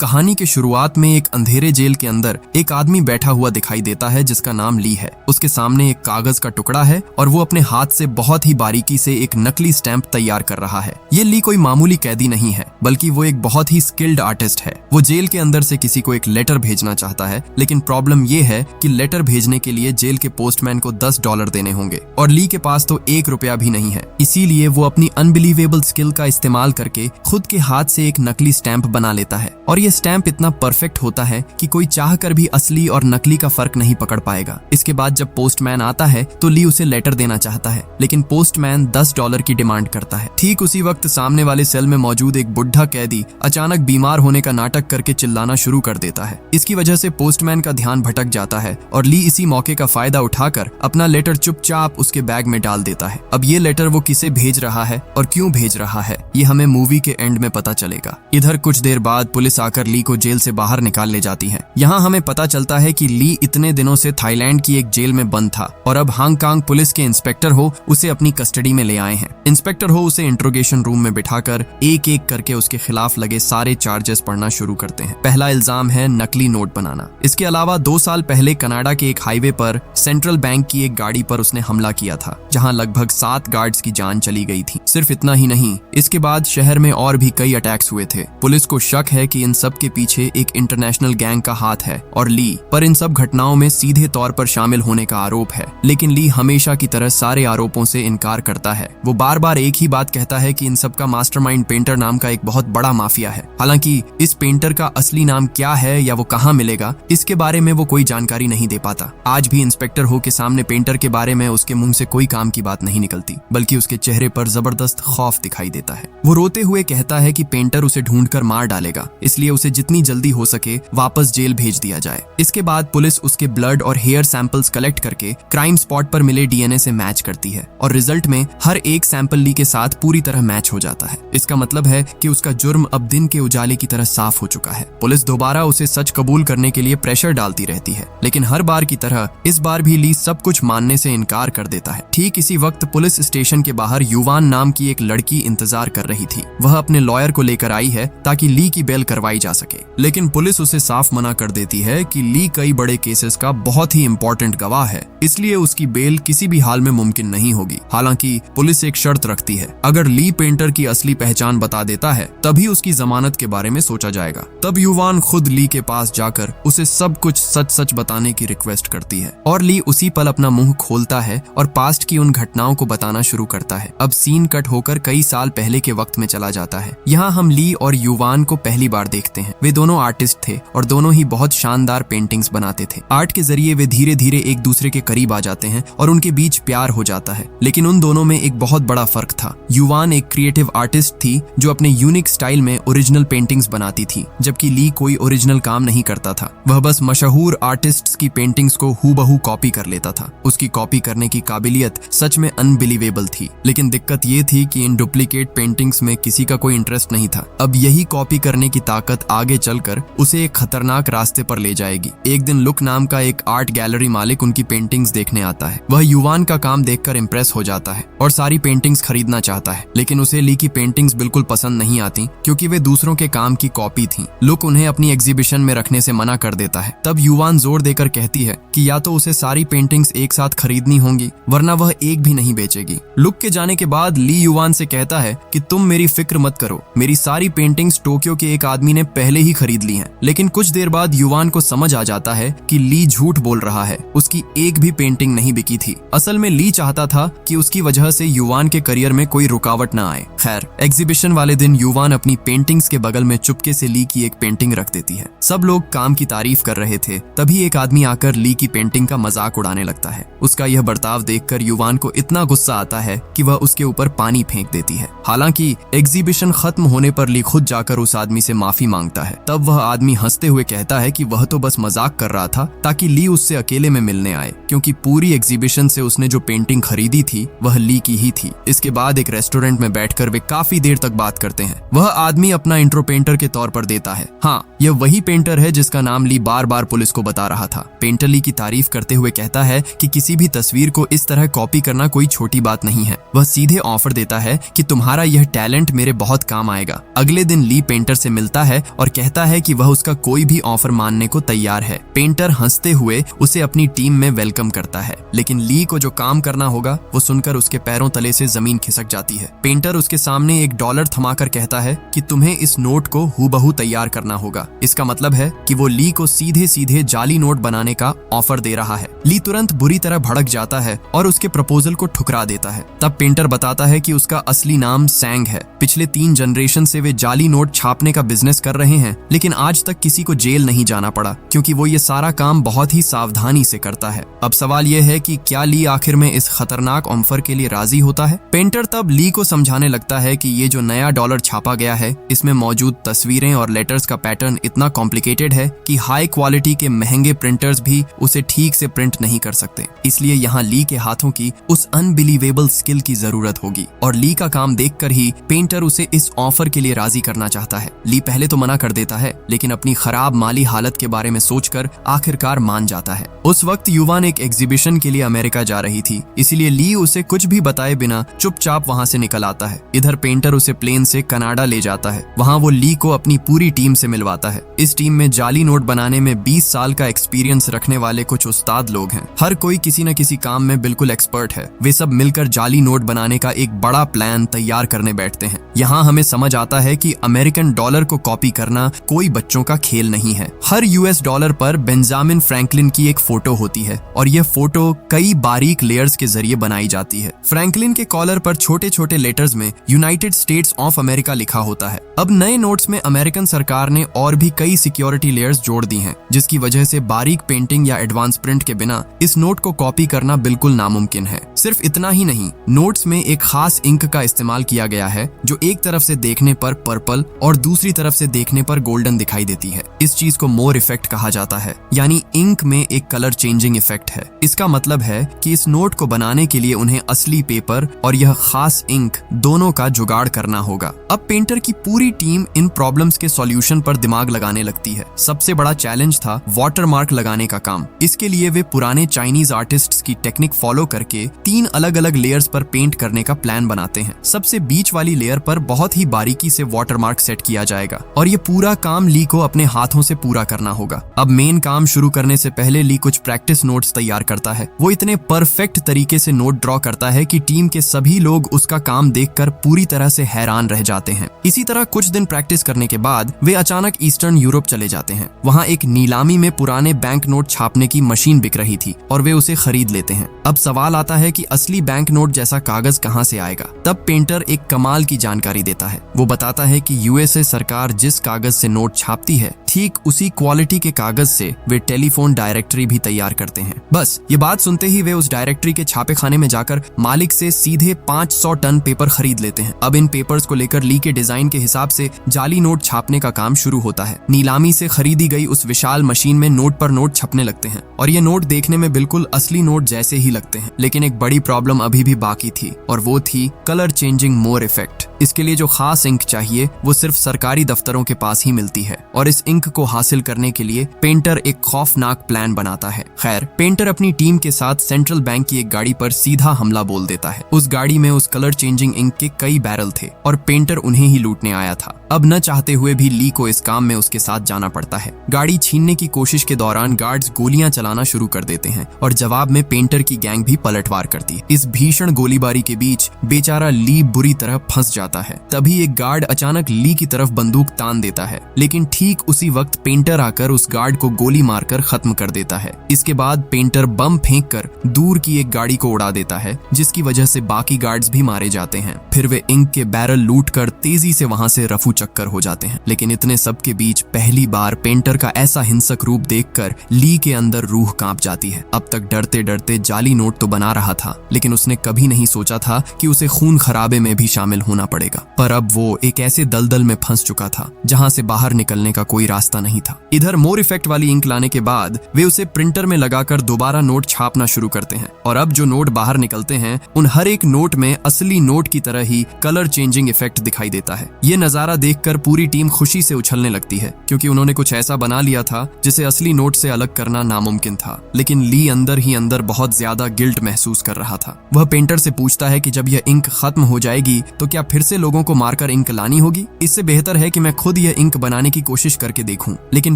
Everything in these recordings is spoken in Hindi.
कहानी के शुरुआत में एक अंधेरे जेल के अंदर एक आदमी बैठा हुआ दिखाई देता है जिसका नाम ली है। उसके सामने एक कागज का टुकड़ा है और वो अपने हाथ से बहुत ही बारीकी से एक नकली स्टैंप तैयार कर रहा है। ये ली कोई मामूली कैदी नहीं है, बल्कि वो एक बहुत ही स्किल्ड आर्टिस्ट है। वो जेल के अंदर से किसी को एक लेटर भेजना चाहता है, लेकिन प्रॉब्लम ये है कि लेटर भेजने के लिए जेल के पोस्टमैन को $10 देने होंगे और ली के पास तो $1 भी नहीं है। इसीलिए वो अपनी अनबिलीवेबल स्किल का इस्तेमाल करके खुद के हाथ से एक नकली स्टैंप बना लेता है और ये स्टैंप इतना परफेक्ट होता है कि कोई चाहकर भी असली और नकली का फर्क नहीं पकड़ पाएगा। इसके बाद जब पोस्टमैन आता है तो ली उसे लेटर देना चाहता है, लेकिन पोस्टमैन $10 की डिमांड करता है। ठीक उसी वक्त सामने वाले सेल में मौजूद एक बुढ़ा कैदी अचानक बीमार होने का नाटक करके चिल्लाना शुरू कर देता है। इसकी वजह से पोस्टमैन का ध्यान भटक जाता है और ली इसी मौके का फायदा उठाकर अपना लेटर चुपचाप उसके बैग में डाल देता है। अब ये लेटर वो किसे भेज रहा है और क्यों भेज रहा है, ये हमें मूवी के एंड में पता चलेगा। इधर कुछ देर बाद पुलिस आकर ली को जेल से बाहर निकाल ले जाती है। यहाँ हमें पता चलता है कि ली इतने दिनों से थाईलैंड की एक जेल में बंद था और अब हांगकांग पुलिस के इंस्पेक्टर हो उसे अपनी कस्टडी में ले आए हैं। इंस्पेक्टर हो उसे इंट्रोगेशन रूम में बिठाकर एक एक करके उसके खिलाफ लगे सारे चार्जेस पढ़ना शुरू करते हैं। पहला इल्जाम है नकली नोट बनाना। इसके अलावा 2 साल पहले कनाडा के एक हाईवे पर सेंट्रल बैंक की एक गाड़ी पर उसने हमला किया था, जहां लगभग 7 गार्ड्स की जान चली गई थी। सिर्फ इतना ही नहीं, इसके बाद शहर में और भी कई अटैक्स हुए थे। पुलिस को शक है कि इन सब के पीछे एक इंटरनेशनल गैंग का हाथ है और ली पर इन सब घटनाओं में सीधे तौर पर शामिल होने का आरोप है। लेकिन ली हमेशा की तरह सारे आरोपों से इनकार करता है। वो बार बार एक ही बात कहता है कि इन सब का मास्टरमाइंड पेंटर नाम का एक बहुत बड़ा माफिया है। हालांकि इस पेंटर का असली नाम क्या है या वो कहाँ मिलेगा, इसके बारे में वो कोई जानकारी नहीं दे पाता। आज भी इंस्पेक्टर हो के सामने पेंटर के बारे में उसके मुंह से कोई काम की बात नहीं निकलती, बल्कि उसके चेहरे पर जबरदस्त खौफ दिखाई देता है। वो रोते हुए कहता है कि पेंटर उसे ढूंढकर मार डालेगा, इसलिए उसे जितनी जल्दी हो सके वापस जेल भेज दिया जाए। इसके बाद पुलिस उसके ब्लड और हेयर सैंपल्स कलेक्ट करके क्राइम स्पॉट पर मिले डीएनए से मैच करती है और रिजल्ट में हर एक सैंपल ली के साथ पूरी तरह मैच हो जाता है। इसका मतलब है कि उसका जुर्म अब दिन के उजाले की तरह साफ हो चुका है। पुलिस दोबारा उसे सच कबूल करने के लिए प्रेशर डालती रहती है, लेकिन हर बार की तरह इस बार भी ली सब कुछ मानने से इनकार कर देता है। ठीक इसी वक्त पुलिस स्टेशन के बाहर युवान नाम की एक लड़की इंतजार कर रही थी। वह अपने लॉयर को लेकर आई है ताकि ली की बेल करवाई जा सके, लेकिन पुलिस उसे साफ मना कर देती है कि ली कई बड़े केसेस का बहुत ही इंपॉर्टेंट गवाह है, इसलिए उसकी बेल किसी भी हाल में मुमकिन नहीं होगी। हालांकि पुलिस एक शर्त रखती है, अगर ली पेंटर की असली पहचान बता देता है तभी उसकी जमानत के बारे में सोचा जाएगा। तब युवान खुद ली के पास जाकर उसे सब कुछ सच सच बताने की रिक्वेस्ट करती है और ली उसी पल अपना मुंह खोलता है और पास्ट की उन घटनाओं को बताना शुरू करता है। अब सीन कट होकर कई साल पहले के वक्त में चला जाता है। यहाँ हम ली और युवान को पहली बार देखते हैं। वे दोनों आर्टिस्ट थे और दोनों ही बहुत शानदार पेंटिंग्स बनाते थे। आर्ट के जरिए वे धीरे धीरे एक दूसरे के करीब आ जाते हैं और उनके बीच प्यार हो जाता है। लेकिन उन दोनों में एक बहुत बड़ा फर्क था। युवान एक क्रिएटिव आर्टिस्ट थी जो अपने यूनिक स्टाइल में ओरिजिनल पेंटिंग्स बनाती थी, जबकि ली कोई ओरिजिनल काम नहीं करता था। वह बस मशहूर आर्टिस्ट्स की पेंटिंग्स को हूबहू कॉपी कर लेता था। उसकी कॉपी करने की काबिलियत सच में अनबिलीवेबल थी, लेकिन दिक्कत ये थी कि इन डुप्लीकेट पेंटिंग्स में किसी का कोई इंटरेस्ट नहीं था। अब यही कॉपी करने की ताकत आगे चलकर उसे एक खतरनाक रास्ते पर ले जाएगी। एक दिन लुक नाम का एक आर्ट गैलरी मालिक उनकी पेंटिंग्स देखने आता है। वह युवान का काम देखकर इंप्रेस हो जाता है और सारी पेंटिंग्स खरीदना चाहता है, लेकिन उसे ली की पेंटिंग्स बिल्कुल पसंद नहीं आती क्योंकि वे दूसरों के काम की कॉपी थी। लुक उन्हें अपनी एग्जीबिशन में रखने से मना कर देता है। तब युवान जोर देकर कहती है कि या तो उसे सारी पेंटिंग्स एक साथ खरीदनी होंगी वरना वह एक भी नहीं बेचेगी। लुक के जाने के बाद ली युवान से कहता है कि तुम मेरी फिक्र मत करो, मेरी सारी पेंटिंग्स टोक्यो के एक आदमी ने पहले ही खरीद ली हैं। लेकिन कुछ देर बाद युवान को समझ आ जाता है कि ली झूठ बोल रहा है, उसकी एक भी पेंटिंग नहीं बिकी थी। असल में ली चाहता था कि उसकी वजह से युवान के करियर में कोई रुकावट न आए। खैर, एग्जीबिशन वाले दिन युवान अपनी पेंटिंग्स के बगल में चुपके से ली की एक पेंटिंग रख देती है। सब लोग काम की तारीफ कर रहे थे, तभी एक आदमी आकर ली की पेंटिंग का मजाक उड़ाने लगता है। उसका यह बर्ताव देखकर युवान को इतना गुस्सा आता है कि वह उसके ऊपर पानी फेंक देती है। हालांकि एग्जीबिशन खत्म होने पर ली खुद जाकर उस आदमी से माफी मांगता है। तब वह आदमी हंसते हुए कहता है कि वह तो बस मजाक कर रहा था ताकि ली उससे अकेले में मिलने आए, क्योंकि पूरी एग्जीबिशन से उसने जो पेंटिंग खरीदी थी वह ली की ही थी। इसके बाद एक रेस्टोरेंट में बैठकर वे काफी देर तक बात करते हैं। वह आदमी अपना इंट्रो पेंटर के तौर पर देता है। हाँ, यह वही पेंटर है जिसका नाम ली बार बार पुलिस को बता रहा था। पेंटर ली की तारीफ करते हुए कहता है कि किसी भी तस्वीर को इस तरह कॉपी करना कोई छोटी बात नहीं है। वह सीधे ऑफर देता है कि तुम्हारा यह टैलेंट मेरे बहुत काम आएगा। अगले दिन ली पेंटर से मिलता है और कहता है कि वह उसका कोई भी ऑफर मानने को तैयार है। पेंटर हंसते हुए उसे अपनी टीम में वेलकम करता है, लेकिन ली को जो काम करना होगा वो सुनकर उसके पैरों तले से जमीन खिसक जाती है। पेंटर उसके सामने $1 थमाकर कहता है कि तुम्हें इस नोट को हूबहू तैयार करना होगा। इसका मतलब है कि वो ली को सीधे सीधे जाली नोट बनाने का ऑफर दे रहा है। ली तुरंत बुरी तरह भड़क जाता है और उसके प्रपोजल को ठुकरा देता है। तब पेंटर बताता है कि उसका असली नाम सैंग है। पिछले 3 जनरेशन से वे जाली नोट छापने का बिजनेस कर रहे हैं, लेकिन आज तक किसी को जेल नहीं जाना पड़ा क्योंकि वो ये सारा काम बहुत ही सावधानी से करता है। अब सवाल यह है कि क्या ली आखिर में इस खतरनाक ऑफर के लिए राजी होता है? पेंटर तब ली को समझाने लगता है कि ये जो नया डॉलर छापा गया है इसमें मौजूद तस्वीरें और लेटर्स का पैटर्न इतना कॉम्प्लिकेटेड है कि हाई क्वालिटी के महंगे प्रिंटर्स भी उसे ठीक से प्रिंट नहीं कर सकते। इसलिए यहाँ ली के हाथों की उस अनबिलीवेबल स्किल की जरूरत होगी और ली का काम देखकर ही पेंटर उसे इस ऑफर के लिए राजी करना चाहता है। ली पहले तो मना कर देता है, लेकिन अपनी खराब माली हालत के बारे में सोचकर आखिरकार मान जाता है। उस वक्त युवान एक एग्जीबिशन के लिए अमेरिका जा रही थी, इसीलिए ली उसे कुछ भी बताए बिना चुपचाप वहां से निकल आता है। इधर पेंटर उसे प्लेन से कनाडा ले जाता है। वहां वो ली को अपनी पूरी टीम से मिलवाता है। इस टीम में जाली नोट बनाने में 20 साल का एक्सपीरियंस रखने वाले कुछ उस्ताद लोग हैं। हर कोई किसी न किसी काम में बिल्कुल एक्सपर्ट है। वे सब मिलकर जाली नोट बनाने का एक बड़ा प्लान तैयार करने बैठते हैं। यहाँ हमें समझ आता है कि अमेरिकन डॉलर को कॉपी करना कोई बच्चों का खेल नहीं है। हर US डॉलर पर बेंजामिन फ्रैंकलिन की एक फोटो होती है और यह फोटो कई बारीक लेयर्स के जरिए बनाई जाती है। फ्रैंकलिन के कॉलर पर छोटे छोटे लेटर्स में यूनाइटेड स्टेट्स ऑफ अमेरिका लिखा होता है। अब नए नोट्स में अमेरिकन सरकार ने और भी कई सिक्योरिटी लेयर्स जोड़ दी हैं, जिसकी वजह से बारीक पेंटिंग या एडवांस प्रिंट के बिना इस नोट को कॉपी करना बिल्कुल नामुमकिन है। सिर्फ इतना ही नहीं, नोट्स में एक खास इंक का इस्तेमाल किया गया है जो एक तरफ से देखने पर पर्पल और दूसरी तरफ से देखने पर गोल्डन दिखाई देती है। इस चीज को मोर इफेक्ट कहा जाता है, यानी इंक में एक कलर चेंजिंग इफेक्ट है। इसका मतलब है कि इस नोट को बनाने के लिए उन्हें असली पेपर और यह खास इंक दोनों का जुगाड़ करना होगा। अब पेंटर की पूरी टीम इन प्रॉब्लम्स के सॉल्यूशन पर दिमाग लगाने लगती है। सबसे बड़ा चैलेंज था वाटरमार्क लगाने का काम। इसके लिए वे पुराने चाइनीज आर्टिस्ट्स की टेक्निक फॉलो करके 3 अलग अलग लेयर्स पर पेंट करने का प्लान बनाते हैं। सबसे बीच वाली लेयर पर बहुत ही बारीकी से वाटरमार्क सेट किया जाएगा और ये पूरा काम ली को अपने हाथों से पूरा करना होगा। अब मेन काम शुरू करने से पहले ली कुछ प्रैक्टिस नोट्स तैयार करता है। वो इतने परफेक्ट तरीके से नोट ड्रॉ करता है कि टीम के सभी लोग उसका काम देखकर पूरी तरह से हैरान रह जाते हैं। इसी तरह कुछ दिन प्रैक्टिस करने के बाद वे अचानक ईस्टर्न यूरोप चले जाते हैं। वहाँ एक नीलामी में पुराने बैंक नोट छापने की मशीन बिक रही थी और वे उसे खरीद लेते हैं। अब सवाल आता है कि असली बैंक नोट जैसा कागज कहाँ से आएगा। तब पेंटर एक कमाल की जानकारी देता है। वो बताता है कि USA सरकार जिस कागज से नोट छापती है, ठीक उसी क्वालिटी के कागज से वे टेलीफोन डायरेक्टरी भी तैयार करते हैं। बस ये बात सुनते ही वे उस डायरेक्टरी के छापे खाने में जाकर मालिक से सीधे 500 टन पेपर खरीद लेते हैं। अब इन पेपर्स को लेकर ली के डिजाइन के हिसाब से जाली नोट छापने का काम शुरू होता है। नीलामी से खरीदी गई उस विशाल मशीन में नोट पर नोट छपने लगते हैं और ये नोट देखने में बिल्कुल असली नोट जैसे ही लगते हैं। लेकिन एक बड़ी प्रॉब्लम अभी भी बाकी थी और वो थी कलर चेंजिंग मोर इफेक्ट। इसके लिए जो खास इंक चाहिए वो सिर्फ सरकारी दफ्तरों के पास ही मिलती है और इस इंक को हासिल करने के लिए पेंटर एक खौफनाक प्लान बनाता है। खैर, पेंटर अपनी टीम के साथ सेंट्रल बैंक की एक गाड़ी पर सीधा हमला बोल देता है। उस गाड़ी में उस कलर चेंजिंग इंक के कई बैरल थे और पेंटर उन्हें ही लूटने आया था। अब न चाहते हुए भी ली को इस काम में उसके साथ जाना पड़ता है। गाड़ी छीनने की कोशिश के दौरान गार्ड्स गोलियां चलाना शुरू कर देते हैं और जवाब में पेंटर की गैंग भी पलटवार करती है। इस भीषण गोलीबारी के बीच बेचारा ली बुरी तरह फंस जाता है। तभी एक गार्ड अचानक ली की तरफ बंदूक तान देता है, लेकिन ठीक उसी वक्त पेंटर आकर उस गार्ड को गोली मारकर खत्म कर देता है। इसके बाद पेंटर बम फेंककर दूर की एक गाड़ी को उड़ा देता है, जिसकी वजह से बाकी गार्ड्स भी मारे जाते हैं। फिर वे इंक के बैरल लूटकर तेजी से वहां से रफू चक्कर हो जाते हैं। लेकिन इतने सब के बीच पहली बार पेंटर का ऐसा हिंसक रूप देखकर ली के अंदर रूह कांप जाती है। अब तक डरते डरते जाली नोट तो बना रहा था, लेकिन उसने कभी नहीं सोचा था कि उसे खून खराबे में भी शामिल होना पड़ेगा। पर अब वो एक ऐसे दलदल में फंस चुका था जहां से बाहर निकलने का कोई रास्ता रास्ता नहीं था। इधर मोर इफेक्ट वाली इंक लाने के बाद वे उसे प्रिंटर में लगाकर दोबारा नोट छापना शुरू करते हैं और अब जो नोट बाहर निकलते हैं उन हर एक नोट में असली नोट की तरह ही कलर चेंजिंग इफेक्ट दिखाई देता है। ये नजारा देखकर पूरी टीम खुशी से उछलने लगती है क्योंकि उन्होंने कुछ ऐसा बना लिया था जिसे असली नोट से अलग करना नामुमकिन था। लेकिन ली अंदर ही अंदर बहुत ज्यादा गिल्ट महसूस कर रहा था। वह पेंटर से पूछता है कि जब यह इंक खत्म हो जाएगी तो क्या फिर से लोगों को मारकर इंक लानी होगी? इससे बेहतर है कि मैं खुद यह इंक बनाने की कोशिश करके देखूं। लेकिन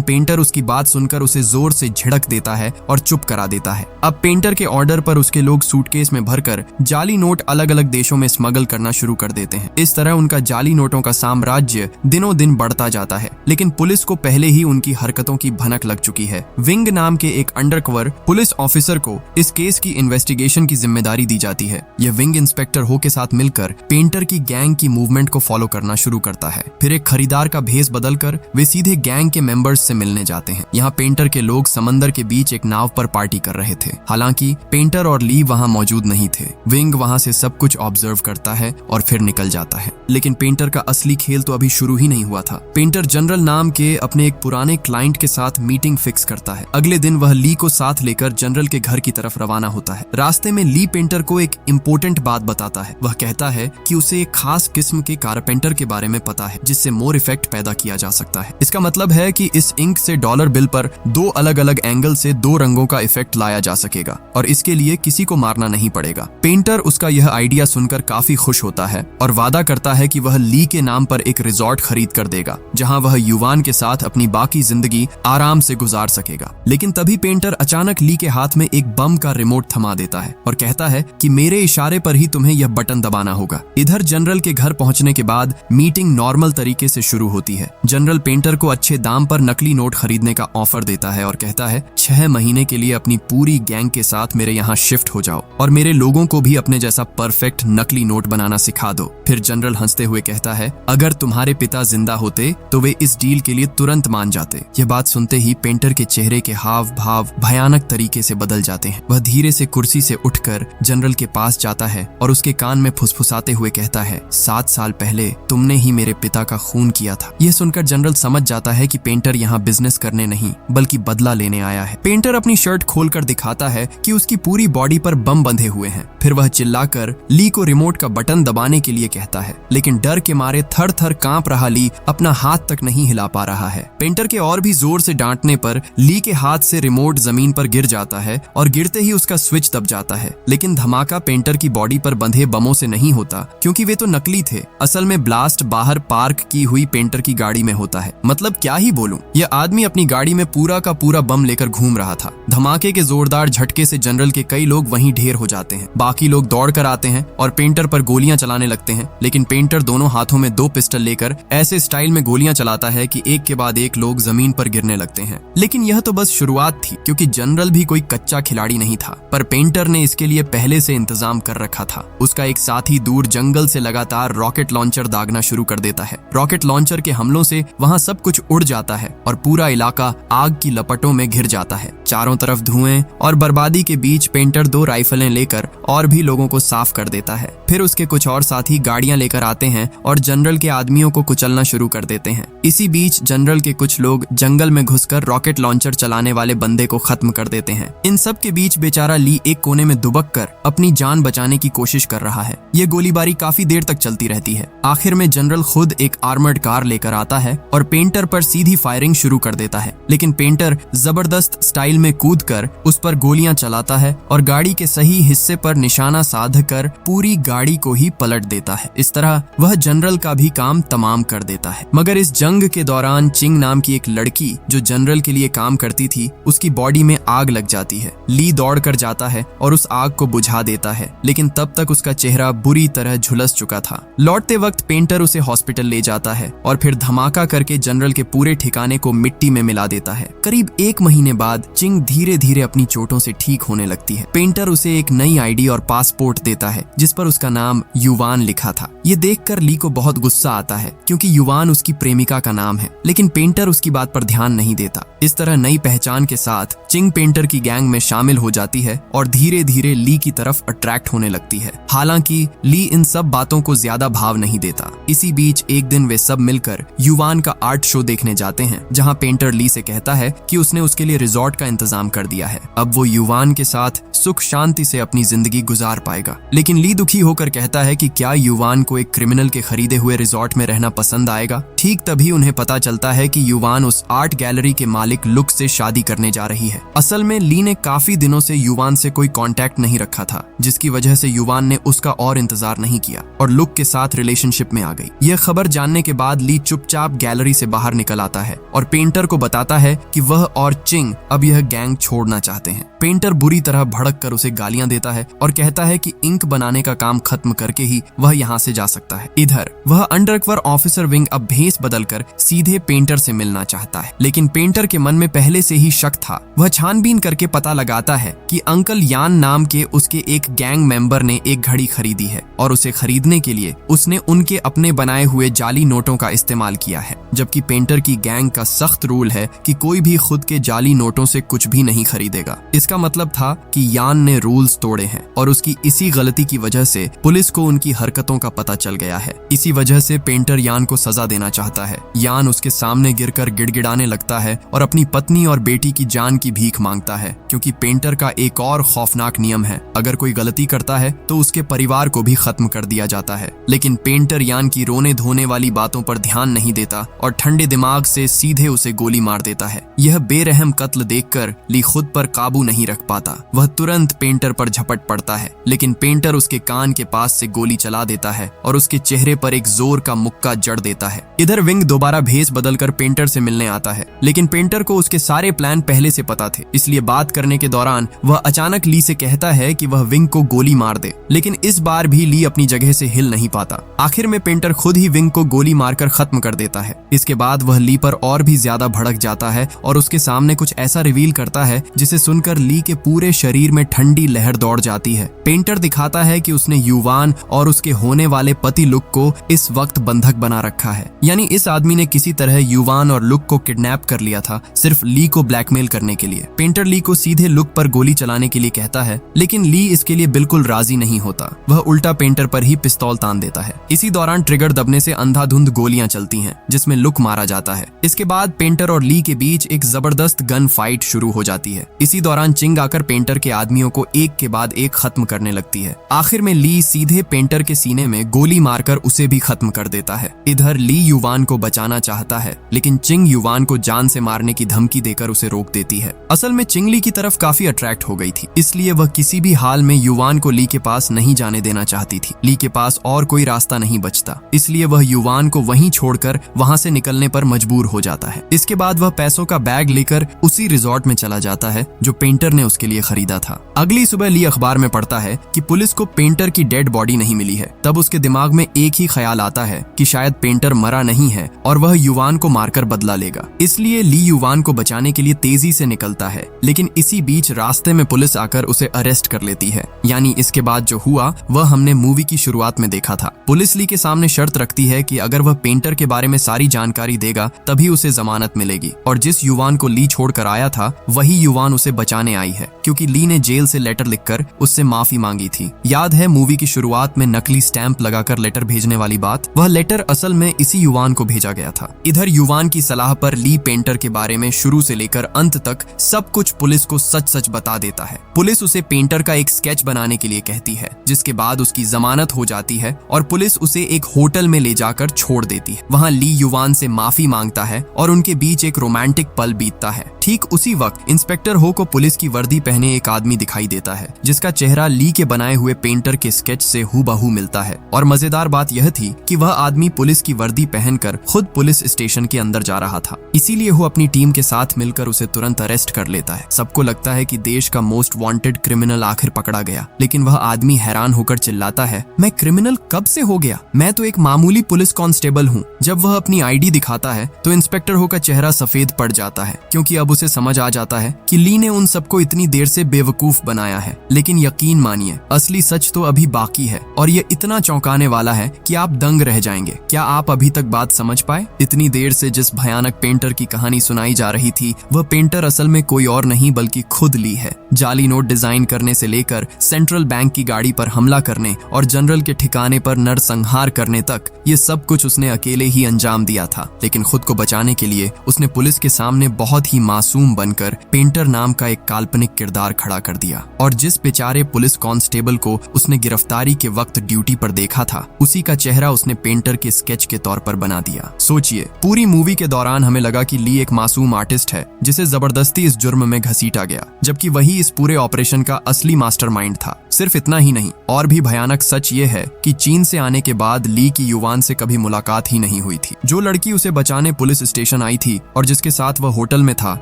पेंटर उसकी बात सुनकर उसे जोर से झिड़क देता है और चुप करा देता है। अब पेंटर के ऑर्डर पर उसके लोग सूटकेस में भरकर जाली नोट अलग अलग देशों में स्मगल करना शुरू कर देते हैं। इस तरह उनका जाली नोटों का साम्राज्य दिनों दिन बढ़ता जाता है। लेकिन पुलिस को पहले ही उनकी हरकतों की भनक लग चुकी है। विंग नाम के एक अंडरकवर पुलिस ऑफिसर को इस केस की इन्वेस्टिगेशन की जिम्मेदारी दी जाती है। यह विंग इंस्पेक्टर हो के साथ मिलकर पेंटर की गैंग की मूवमेंट को फॉलो करना शुरू करता है। फिर एक खरीदार का भेस बदलकर वे सीधे गैंग के मेंबर्स से मिलने जाते हैं। यहाँ पेंटर के लोग समंदर के बीच एक नाव पर पार्टी कर रहे थे। हालांकि पेंटर और ली वहाँ मौजूद नहीं थे। विंग वहाँ से सब कुछ ऑब्जर्व करता है और फिर निकल जाता है। लेकिन पेंटर का असली खेल तो अभी शुरू ही नहीं हुआ था। पेंटर जनरल नाम के अपने एक पुराने क्लाइंट के साथ मीटिंग फिक्स करता है। अगले दिन वह ली को साथ लेकर जनरल के घर की तरफ रवाना होता है। रास्ते में ली पेंटर को एक इम्पोर्टेंट बात बताता है। वह कहता है कि उसे एक खास किस्म के कारपेंटर के बारे में पता है जिससे मोर इफेक्ट पैदा किया जा सकता है। इसका मतलब है कि इस इंक से डॉलर बिल पर दो अलग अलग एंगल से दो रंगों का इफेक्ट लाया जा सकेगा और इसके लिए किसी को मारना नहीं पड़ेगा। पेंटर उसका यह आइडिया सुनकर काफी खुश होता है और वादा करता है कि वह ली के नाम पर एक रिजॉर्ट खरीद कर देगा जहां वह युवान के साथ अपनी बाकी जिंदगी आराम से गुजार सकेगा। लेकिन तभी पेंटर अचानक ली के हाथ में एक बम का रिमोट थमा देता है और कहता है कि मेरे इशारे पर ही तुम्हें यह बटन दबाना होगा। इधर जनरल के घर पहुंचने के बाद मीटिंग नॉर्मल तरीके से शुरू होती है। जनरल पेंटर को अच्छे दाम पर नकली नोट खरीदने का ऑफर देता है और कहता है 6 महीने के लिए अपनी पूरी गैंग के साथ मेरे यहाँ शिफ्ट हो जाओ और मेरे लोगों को भी अपने जैसा परफेक्ट नकली नोट बनाना सिखा दो। फिर जनरल हंसते हुए कहता है अगर तुम्हारे पिता जिंदा होते तो वे इस डील के लिए तुरंत मान जाते। यह बात सुनते ही पेंटर के चेहरे के हाव भाव भयानक तरीके से बदल जाते हैं। वह धीरे से कुर्सी से उठकर जनरल के पास जाता है और उसके कान में फुसफुसाते हुए कहता है 7 साल पहले तुमने ही मेरे पिता का खून किया था। यह सुनकर जनरल समझ जाता है कि पेंटर यहाँ बिजनेस करने नहीं बल्कि बदला लेने आया है। पेंटर अपनी शर्ट खोलकर दिखाता है कि उसकी पूरी बॉडी पर बम बंधे हुए हैं। फिर वह चिल्लाकर ली को रिमोट का बटन दबाने के लिए कहता है, लेकिन डर के मारे थर थर कांप रहा ली अपना हाथ तक नहीं हिला पा रहा है। पेंटर के और भी जोर से डांटने पर ली के हाथ से रिमोट जमीन पर गिर जाता है और गिरते ही उसका स्विच दब जाता है। लेकिन धमाका पेंटर की बॉडी पर बंधे बमों से नहीं होता क्योंकि वे तो नकली थे। असल में ब्लास्ट बाहर पार्क की हुई पेंटर की गाड़ी में होता है। मतलब क्या ही बोलूं, यह आदमी अपनी गाड़ी में पूरा का पूरा बम लेकर घूम रहा था। धमाके के जोरदार झटके से जनरल के कई लोग वहीं ढेर हो जाते हैं। बाकी लोग दौड़ कर आते हैं और पेंटर पर गोलियां चलाने लगते हैं। लेकिन पेंटर दोनों हाथों में 2 पिस्टल लेकर ऐसे स्टाइल में गोलियां चलाता है कि एक के बाद एक लोग जमीन पर गिरने लगते हैं। लेकिन यह तो बस शुरुआत थी क्योंकि जनरल भी कोई कच्चा खिलाड़ी नहीं था, पर पेंटर ने इसके लिए पहले से इंतजाम कर रखा था। उसका एक साथी दूर जंगल से लगातार रॉकेट लॉन्चर दागना शुरू कर देता है। रॉकेट लॉन्चर के हमलों से वहां सब कुछ उड़ जाता है और पूरा इलाका आग की लपटों में घिर जाता है। चारों तरफ धुएं और बर्बादी के बीच पेंटर 2 राइफलें लेकर और भी लोगों को साफ कर देता है। फिर उसके कुछ और साथी गाड़ियां लेकर आते हैं और जनरल के आदमियों को कुचलना शुरू कर देते हैं। इसी बीच जनरल के कुछ लोग जंगल में घुसकर रॉकेट लॉन्चर चलाने वाले बंदे को खत्म कर देते हैं। इन सब के बीच बेचारा ली एक कोने में दुबक कर अपनी जान बचाने की कोशिश कर रहा है। ये गोलीबारी काफी देर तक चलती रहती है। आखिर में जनरल खुद एक आर्मर्ड कार लेकर आता है और पेंटर पर सीधी फायरिंग शुरू कर देता है। लेकिन पेंटर जबरदस्त स्टाइल में कूदकर उस पर गोलियां चलाता है और गाड़ी के सही हिस्से पर निशाना साध कर पूरी गाड़ी को ही पलट देता है। इस तरह वह जनरल का भी काम तमाम कर देता है। मगर इस जंग के दौरान चिंग नाम की एक लड़की जो जनरल के लिए काम करती थी, उसकी बॉडी में आग लग जाती है। ली दौड़ कर जाता है और उस आग को बुझा देता है, लेकिन तब तक उसका चेहरा बुरी तरह झुलस चुका था। लौटते वक्त पेंटर उसे हॉस्पिटल ले जाता है और फिर धमाका करके जनरल के पूरे ठिकाने को मिट्टी में मिला देता है। करीब 1 महीने बाद चिंग धीरे धीरे अपनी चोटों से ठीक होने लगती है। पेंटर उसे एक नई आईडी और पासपोर्ट देता है जिस पर उसका नाम युवान लिखा था। ये देखकर ली को बहुत गुस्सा आता है क्योंकि युवान उसकी प्रेमिका का नाम है, लेकिन पेंटर उसकी बात पर ध्यान नहीं देता। इस तरह नई पहचान के साथ चिंग पेंटर की गैंग में शामिल हो जाती है और धीरे धीरे ली की तरफ अट्रैक्ट होने लगती है। हालांकि ली इन सब बातों को ज्यादा भाव नहीं देता। इसी बीच एक दिन वे सब मिलकर युवान का आर्ट शो देखने जाते हैं, जहां पेंटर ली से कहता है कि उसने उसके लिए रिजॉर्ट का इंतजाम कर दिया है। अब वो युवान के साथ सुख शांति से अपनी जिंदगी गुजार पाएगा। लेकिन ली दुखी होकर कहता है कि क्या युवान को एक क्रिमिनल के खरीदे हुए रिजॉर्ट में रहना पसंद आएगा। ठीक तभी उन्हें पता चलता है कि युवान उस आर्ट गैलरी के मालिक लुक से शादी करने जा रही है। असल में ली ने काफी दिनों से युवान से कोई कांटेक्ट नहीं रखा था, जिसकी वजह से युवान ने उसका और इंतजार नहीं किया और लुक के साथ रिलेशनशिप में आ गई। यह खबर जानने के बाद ली चुपचाप गैलरी से बाहर निकल आता है और पेंटर को बताता है कि वह और चिंग अब यह गैंग छोड़ना चाहते हैं। पेंटर बुरी तरह भड़क कर उसे गालियां देता है और कहता है कि इंक बनाने का काम खत्म करके ही वह यहाँ से जा सकता है। इधर वह अंडरकवर ऑफिसर विंग अब भेस बदलकर सीधे पेंटर से मिलना चाहता है, लेकिन पेंटर के मन में पहले से ही शक था। वह छानबीन करके पता लगाता है कि अंकल यान नाम के उसके एक गैंग मेंबर ने एक घड़ी खरीदी है और उसे खरीदने के लिए उसने उनके अपने बनाए हुए जाली नोटों का इस्तेमाल किया है, जबकि पेंटर की गैंग का सख्त रूल है कि कोई भी खुद के जाली नोटों से कुछ भी नहीं खरीदेगा। इसका मतलब था कि यान ने रूल्स तोड़े हैं और उसकी इसी गलती की वजह से पुलिस को उनकी हरकतों का पता चल गया है। इसी वजह से पेंटर यान को सजा देना चाहता है। यान उसके सामने गिरकर गिड़गिड़ाने लगता है और अपनी पत्नी और बेटी की जान की भीख मांगता है, क्योंकि पेंटर का एक और खौफनाक नियम है, अगर कोई गलती करता है तो उसके परिवार को भी खत्म कर दिया जाता है। लेकिन पेंटर यान की रोने धोने वाली बातों पर ध्यान नहीं देता और ठंडे दिमाग से सीधे उसे गोली मार देता है। यह बेरहम कत्ल देखकर ली खुद पर काबू नहीं रख पाता। वह तुरंत पेंटर पर झपट पड़ता है, लेकिन पेंटर उसके कान के पास से गोली चला देता है और उसके चेहरे पर एक जोर का मुक्का जड़ देता है। इधर विंग दोबारा भेस बदलकर पेंटर से मिलने आता है, लेकिन पेंटर को उसके सारे प्लान पहले से पता थे, इसलिए बात करने के दौरान वह अचानक ली से कहता है कि वह विंग को गोली मार दे। लेकिन इस बार भी ली अपनी जगह से हिल नहीं पाता। आखिर में पेंटर खुद ही विंग को गोली मारकर खत्म कर देता है। इसके बाद वह ली पर और भी ज्यादा भड़क जाता है और उसके सामने कुछ ऐसा रिवील करता है जिसे सुनकर ली के पूरे शरीर में ठंडी लहर दौड़ जाती है। पेंटर दिखाता है कि उसने युवान और उसके होने वाले पति लुक को इस वक्त बंधक बना रखा है, यानी इस आदमी ने किसी तरह युवान और लुक को किडनैप कर लिया था, सिर्फ ली को ब्लैकमेल करने के लिए। पेंटर ली को सीधे लुक पर गोली चलाने के लिए कहता है, लेकिन ली इसके लिए बिल्कुल राजी नहीं होता। वह उल्टा पेंटर पर ही पिस्तौल तान देता है। इसी दौरान ट्रिगर दबने से अंधाधुंध गोलियां चलती हैं, जिसमें लुक मारा जाता है। इसके बाद पेंटर और ली के बीच एक जबरदस्त गन फाइट शुरू हो जाती है। इसी दौरान चिंग आकर पेंटर के आदमियों को एक के बाद एक खत्म करने लगती है। आखिर में ली सीधे पेंटर के सीने में गोली मारकर उसे भी खत्म कर देता है। इधर ली युवान को बचाना चाहता है, लेकिन चिंग युवान को जान से मारने की धमकी देकर उसे रोक देती है। असल में चिंग ली की तरफ काफी अट्रैक्ट हो गई थी, इसलिए वह किसी भी हाल में युवान को ली के पास नहीं जाने देना चाहती थी। ली के पास और कोई रास्ता नहीं बचता, इसलिए वह युवान को वहीं छोड़कर वहां से निकलने पर मजबूर हो जाता है। इसके बाद वह पैसों का बैग लेकर उसी रिजॉर्ट में चला जाता है जो पेंटर ने उसके लिए खरीदा था। अगली सुबह ली अखबार में पढ़ता है कि पुलिस को पेंटर की डेड बॉडी नहीं मिली है। तब उसके दिमाग में एक ही ख्याल आता है कि शायद पेंटर मरा नहीं है और वह युवान को मारकर बदला लेगा। इसलिए ली युवान को बचाने के लिए तेजी से निकलता है, लेकिन इसी बीच रास्ते में पुलिस आकर उसे अरेस्ट कर लेती है। यानी इसके बाद जो हुआ वह हमने मूवी की शुरुआत में देखा था। पुलिस ली के सामने शर्त रखती है कि अगर वह पेंटर के बारे में सारी जानकारी देगा तभी उसे जमानत मिलेगी, और जिस युवान को ली छोड़कर आया था वही युवान उसे बचाने आई है, क्योंकि ली ने जेल से लेटर लिखकर उससे माफी मांगी थी। याद है मूवी की शुरुआत में नकली स्टैंप लगाकर लेटर भेजने वाली बात? वह लेटर असल में इसी युवान को भेजा गया था। इधर युवान की सलाह पर ली पेंटर के बारे में शुरू से लेकर अंत तक सब कुछ पुलिस को सच सच बता देता है। पुलिस उसे पेंटर का एक स्केच बनाने के लिए कहती है, जिसके बाद उसकी जमानत हो जाती है और पुलिस उसे एक होटल में ले जाकर छोड़ देती है। वहां ली युवान से माफी मांगता है और उनके बीच एक रोमांटिक पल बीतता है। ठीक उसी वक्त इंस्पेक्टर हो को पुलिस की वर्दी पहने एक आदमी दिखाई देता है, जिसका चेहरा ली के बनाए हुए पेंटर के स्केच से हूबहू मिलता है। और मजेदार बात यह थी कि वह आदमी पुलिस की वर्दी पहनकर खुद पुलिस स्टेशन के अंदर जा रहा था, इसीलिए वो अपनी टीम के साथ मिलकर उसे तुरंत अरेस्ट कर लेता है। सबको लगता है कि देश का मोस्ट वांटेड क्रिमिनल आखिर पकड़ा गया, लेकिन वह आदमी हैरान होकर चिल्लाता है, मैं क्रिमिनल कब से हो गया? मैं तो एक मामूली पुलिस कांस्टेबल हूँ। जब वह अपनी आईडी दिखाता है तो इंस्पेक्टर हो का चेहरा सफेद पड़ जाता है, क्योंकि अब उसे समझ आ जाता है कि ली ने उन सबको इतनी देर से बेवकूफ बनाया है। लेकिन यकीन मानिए, असली सच तो अभी बाकी है और ये इतना चौंकाने वाला है कि आप दंग रह जाएंगे। क्या आप अभी तक बात समझ पाए? इतनी देर से जिस भयानक पेंटर की कहानी सुनाई बनाई जा रही थी वह पेंटर असल में कोई और नहीं बल्कि खुद ली है। जाली नोट डिजाइन करने से लेकर सेंट्रल बैंक की गाड़ी पर हमला करने और जनरल के ठिकाने पर नरसंहार करने तक ये सब कुछ उसने अकेले ही अंजाम दिया था। लेकिन खुद को बचाने के लिए उसने पुलिस के सामने बहुत ही मासूम बनकर पेंटर नाम का एक काल्पनिक किरदार खड़ा कर दिया और जिस बेचारे पुलिस कांस्टेबल को उसने गिरफ्तारी के वक्त ड्यूटी पर देखा था उसी का चेहरा उसने पेंटर के स्केच के तौर पर बना दिया। सोचिए, पूरी मूवी के दौरान हमें लगा कि ली एक मासूम आर्टिस्ट है जिसे जबरदस्ती इस जुर्म में घसीटा गया, जबकि वही इस पूरे ऑपरेशन का असली मास्टरमाइंड था। सिर्फ इतना ही नहीं, और भी भयानक सच ये है कि चीन से आने के बाद ली की युवान से कभी मुलाकात ही नहीं हुई थी। जो लड़की उसे बचाने पुलिस स्टेशन आई थी और जिसके साथ वह होटल में था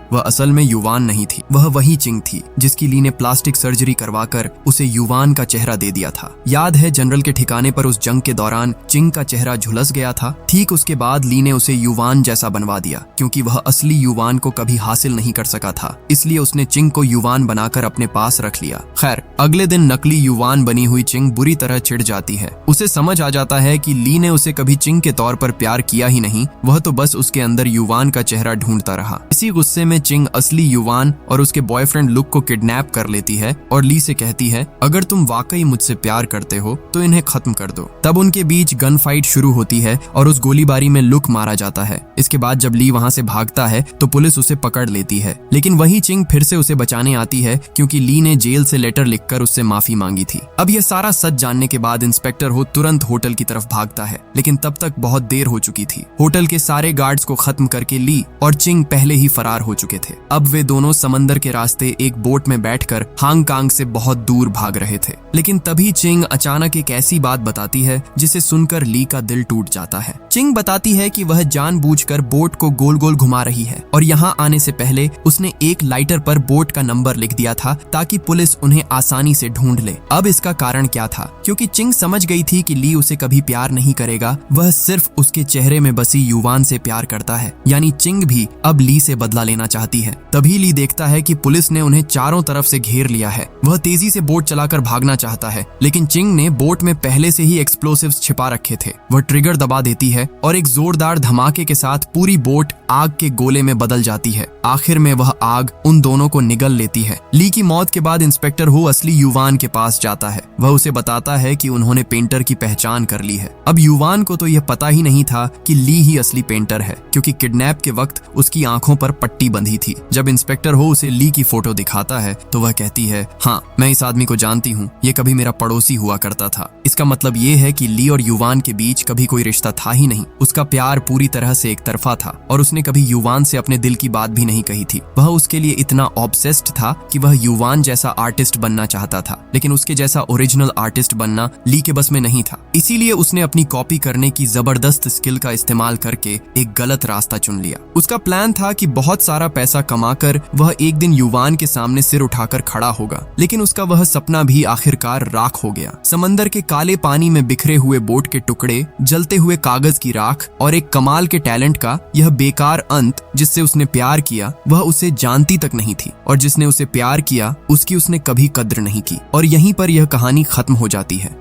वह असल में युवान नहीं थी, वह वही चिंग थी जिसकी ली ने प्लास्टिक सर्जरी करवाकर उसे युवान का चेहरा दे दिया था। याद है जनरल के ठिकाने पर उस जंग के दौरान चिंग का चेहरा झुलस गया था। ठीक उसके बाद ली ने उसे युवान जैसा बनवा दिया क्योंकि वह असली युवान को कभी हासिल नहीं कर सका था, इसलिए उसने चिंग को युवान बनाकर अपने पास रख लिया। खैर, अगले दिन नकली युवान बनी हुई चिंग बुरी तरह चिढ़ जाती है। उसे समझ आ जाता है कि ली ने उसे कभी चिंग के तौर पर प्यार किया ही नहीं, वह तो बस उसके अंदर युवान का चेहरा ढूंढता रहा। इसी गुस्से में चिंग असली युवान और उसके बॉयफ्रेंड लुक को किडनैप कर लेती है और ली से कहती है, अगर तुम वाकई मुझसे प्यार करते हो तो इन्हें खत्म कर दो। तब उनके बीच गन फाइट शुरू होती है और उस गोलीबारी में लुक मारा जाता है। इसके बाद जब ली वहां से भागता है तो पुलिस उसे पकड़ लेती है, लेकिन वही चिंग फिर से उसे बचाने आती है क्योंकि ली ने जेल से लेटर लिखकर उससे माफी मांगी थी। अब यह सारा सच जानने के बाद इंस्पेक्टर हो तुरंत होटल की तरफ भागता है, लेकिन तब तक बहुत देर हो चुकी थी। होटल के सारे गार्ड्स को खत्म करके ली और चिंग पहले ही फरार हो चुके थे। अब वे दोनों समंदर के रास्ते एक बोट में बैठकर हांगकांग से बहुत दूर भाग रहे थे। लेकिन तभी चिंग अचानक एक ऐसी बात बताती है जिसे सुनकर ली का दिल टूट जाता है। चिंग बताती है कि वह जानबूझकर बोट को गोल गोल घुमा रही है और यहाँ आने से पहले उसने एक लाइटर पर बोट का नंबर लिख दिया था ताकि पुलिस उन्हें आसानी से ढूंढ ले। अब इसका कारण क्या था? क्योंकि चिंग समझ गई थी कि ली उसे कभी प्यार नहीं करेगा, वह सिर्फ उसके चेहरे में बसी युवान से प्यार करता है। यानी चिंग भी अब ली से बदला लेना चाहती है। तभी ली देखता है कि पुलिस ने उन्हें चारों तरफ से घेर लिया है। वह तेजी से बोट चलाकर भागना चाहता है, लेकिन चिंग ने बोट में पहले से ही एक्सप्लोसिव्स छिपा रखे थे। वह ट्रिगर दबा देती है और एक जोरदार धमाके के साथ पूरी बोट आग के गोले में बदल जाती है। आखिर में वह आग उन दोनों को निगल लेती है। ली की मौत के बाद इंस्पेक्टर हो असली युवान के पास जाता है। वह उसे बताता है कि उन्होंने पेंटर की पहचान कर ली है। अब युवान को तो यह पता ही नहीं था कि ली ही असली पेंटर है, क्योंकि किडनैप के वक्त उसकी आंखों पर पट्टी बंधी थी। जब इंस्पेक्टर हो उसे ली की फोटो दिखाता है तो वह कहती है, हाँ, मैं इस आदमी को जानती हूँ, ये कभी मेरा पड़ोसी हुआ करता था। इसका मतलब ये है कि ली और युवान के बीच कभी कोई रिश्ता था ही नहीं। उसका प्यार पूरी तरह से एक तरफा था और उसने कभी युवान से अपने दिल की बात भी नहीं कही थी। वह उसके लिए इतना ऑब्सेस्ड था कि वह युवान जैसा आर्टिस्ट बनना चाहता था, लेकिन उसके जैसा ओरिजिनल आर्टिस्ट बनना ली के बस में नहीं था। इसीलिए उसने अपनी कॉपी करने की जबरदस्त स्किल का इस्तेमाल करके एक गलत रास्ता चुन लिया। उसका प्लान था कि बहुत सारा पैसा कमाकर वह एक दिन युवान के सामने सिर उठाकर खड़ा होगा, लेकिन उसका वह सपना भी आखिरकार राख हो गया। समंदर के काले पानी में बिखरे हुए बोट के टुकड़े, जलते हुए कागज की राख और एक कमाल के टैलेंट का यह बेकार अंत जिससे उसने प्यार किया, वह उसे जानती तक नहीं थी, और जिसने उसे प्यार किया उसकी उसने कभी कद्र नहीं की। और यहीं पर यह कहानी खत्म हो जाती है।